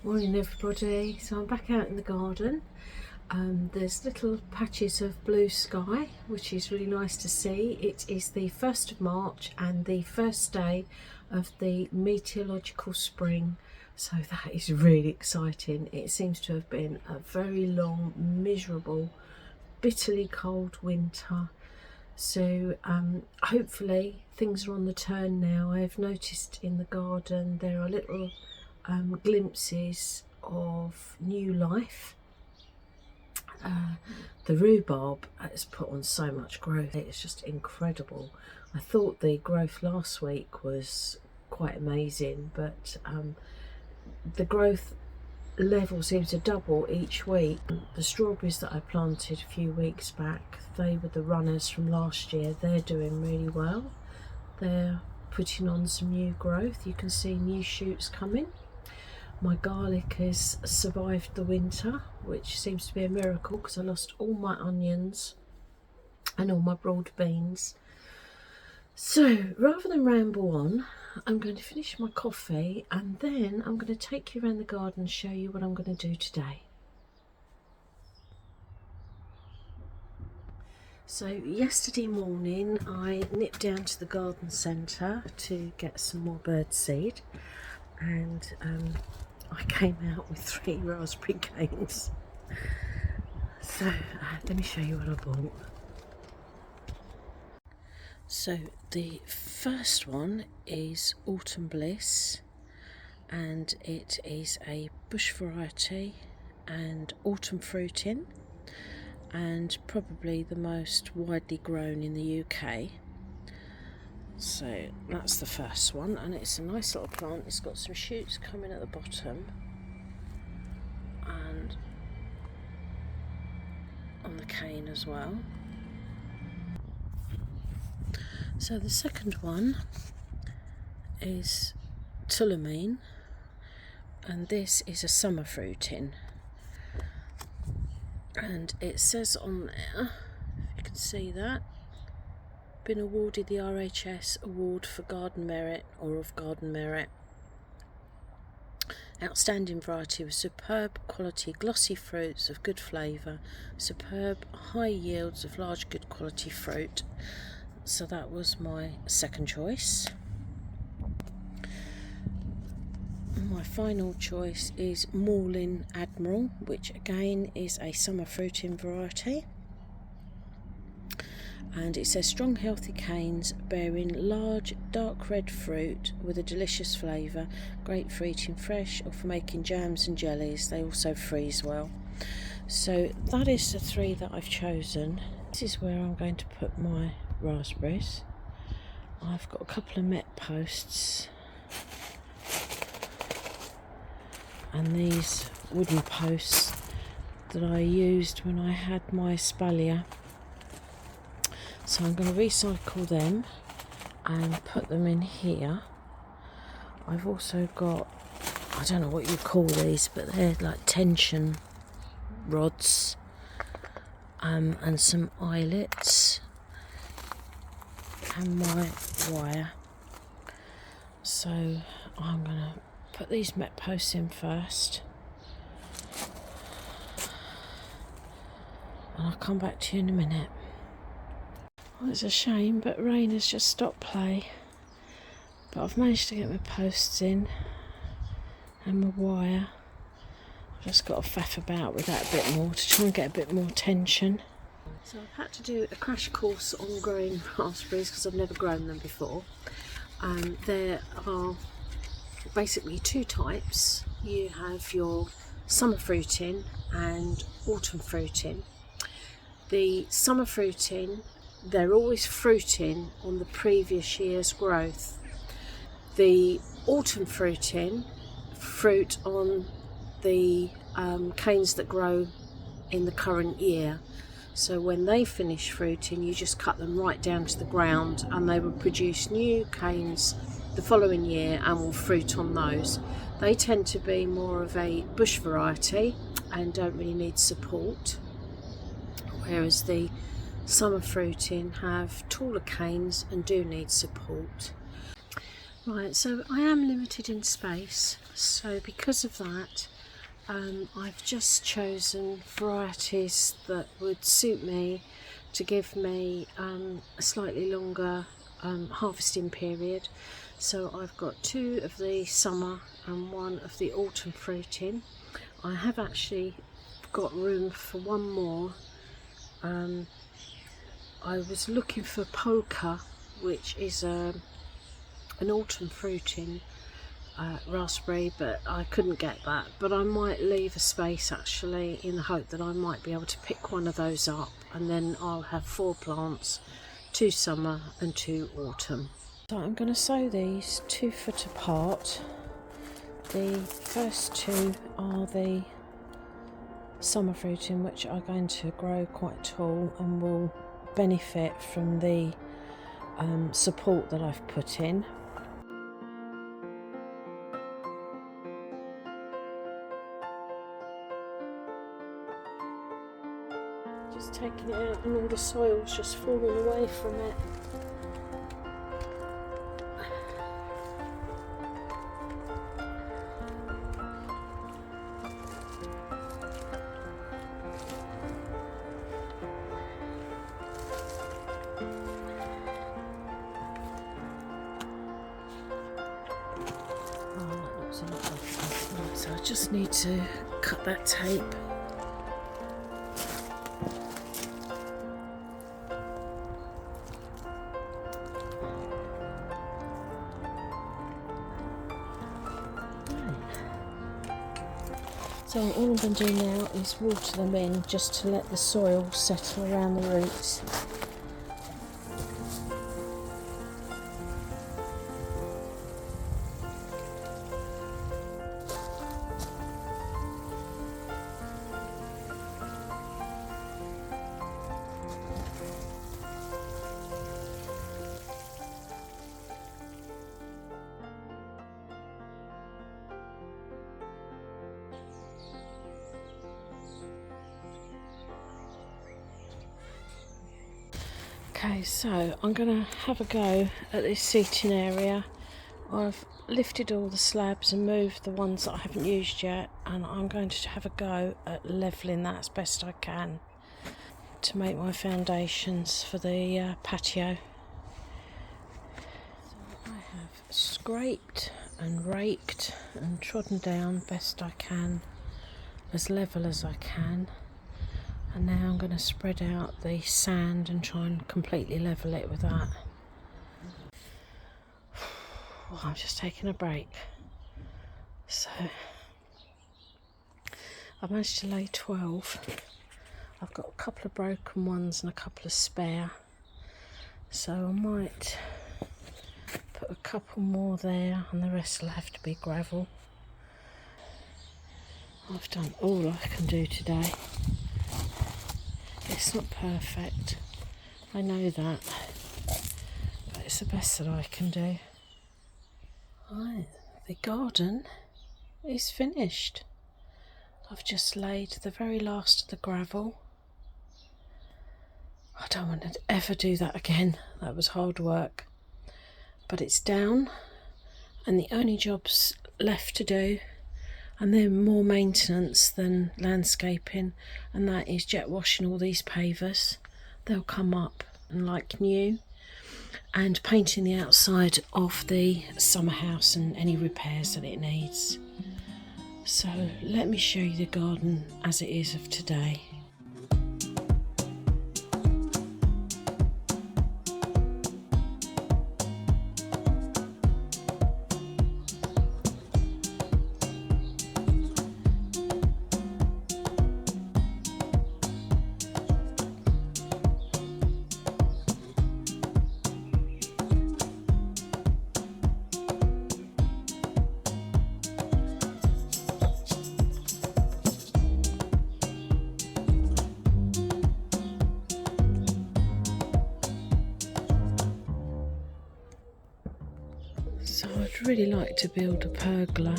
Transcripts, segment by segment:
Morning everybody, so I'm back out in the garden. There's little patches of blue sky, which is really nice to see. It is the 1st of March and the first day of the meteorological spring, so that is really exciting. It seems to have been a very long, miserable, bitterly cold winter. So hopefully things are on the turn now. I've noticed in the garden there are little glimpses of new life. The rhubarb has put on so much growth, it's just incredible. I thought the growth last week was quite amazing, but the growth level seems to double each week. The strawberries that I planted a few weeks back, they were the runners from last year. They're doing really well. They're putting on some new growth. You can see new shoots coming. My garlic has survived the winter, which seems to be a miracle because I lost all my onions and all my broad beans. So rather than ramble on, I'm going to finish my coffee and then I'm going to take you around the garden and show you what I'm going to do today. So yesterday morning I nipped down to the garden centre to get some more birdseed, and I came out with 3 raspberry canes. So let me show you what I bought. So the first one is Autumn Bliss, and it is a bush variety and autumn fruiting, and probably the most widely grown in the UK. So that's the first one, and it's a nice little plant. It's got some shoots coming at the bottom and on the cane as well. So the second one is Tulamine, and this is a summer fruiting, and it says on there, if you can see that, been awarded the RHS Award for Garden Merit or of Garden Merit. Outstanding variety with superb quality glossy fruits of good flavour, superb high yields of large good quality fruit. So that was my second choice. My final choice is Morlin Admiral, which again is a summer fruiting variety. And it says strong healthy canes bearing large dark red fruit with a delicious flavour, great for eating fresh or for making jams and jellies. They also freeze well. So that is the 3 that I've chosen. This is where I'm going to put my raspberries. I've got a couple of met posts and these wooden posts that I used when I had my espalier. So I'm going to recycle them and put them in here. I've also got, I don't know what you call these, but they're like tension rods, and some eyelets and my wire. So I'm going to put these met posts in first, and I'll come back to you in a minute. Well, it's a shame, but rain has just stopped play, but I've managed to get my posts in and my wire. I've just got to faff about with that a bit more to try and get a bit more tension. So I've had to do a crash course on growing raspberries because I've never grown them before. There are basically 2 types. You have your summer fruiting and autumn fruiting. The summer fruiting, they're always fruiting on the previous year's growth. The autumn fruiting fruit on the canes that grow in the current year. So when they finish fruiting, you just cut them right down to the ground and they will produce new canes the following year and will fruit on those. They tend to be more of a bush variety and don't really need support, whereas the summer fruiting have taller canes and do need support. Right, so I am limited in space, so because of that I've just chosen varieties that would suit me to give me a slightly longer harvesting period. So I've got 2 of the summer and 1 of the autumn fruiting. I have actually got room for 1 more. I was looking for poker, which is an autumn fruiting raspberry, but I couldn't get that. But I might leave a space actually in the hope that I might be able to pick one of those up, and then I'll have 4 plants, 2 summer and 2 autumn. So I'm going to sow these 2 foot apart. The first 2 are the summer fruiting, which are going to grow quite tall and will benefit from the support that I've put in. Just taking it out and all the soil's just falling away from it. Oh, that looks a lot better. So I just need to cut that tape. So all I'm going to do now is water them in just to let the soil settle around the roots. Okay, so I'm going to have a go at this seating area. I've lifted all the slabs and moved the ones that I haven't used yet, and I'm going to have a go at levelling that as best I can to make my foundations for the patio. So I have scraped and raked and trodden down best I can, as level as I can. And now I'm going to spread out the sand and try and completely level it with that. Well, I'm just taking a break. So I managed to lay 12. I've got a couple of broken ones and a couple of spare. So I might put a couple more there, and the rest will have to be gravel. I've done all I can do today. It's not perfect, I know that, but it's the best that I can do. Right, the garden is finished. I've just laid the very last of the gravel. I don't want to ever do that again, that was hard work. But it's down, and the only jobs left to do, and they're more maintenance than landscaping, and that is jet washing all these pavers. They'll come up and like new, and painting the outside of the summer house and any repairs that it needs. So let me show you the garden as it is of today. So I'd really like to build a pergola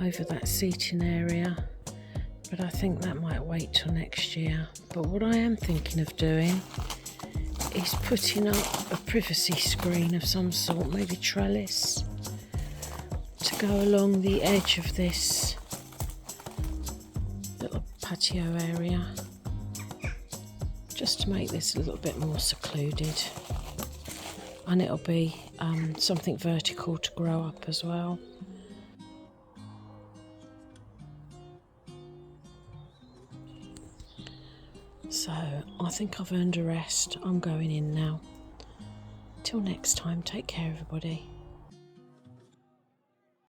over that seating area, but I think that might wait till next year. But what I am thinking of doing is putting up a privacy screen of some sort, maybe trellis, to go along the edge of this patio area, just to make this a little bit more secluded. And it'll be something vertical to grow up as well. So I think I've earned a rest. I'm going in now. Till next time, take care everybody.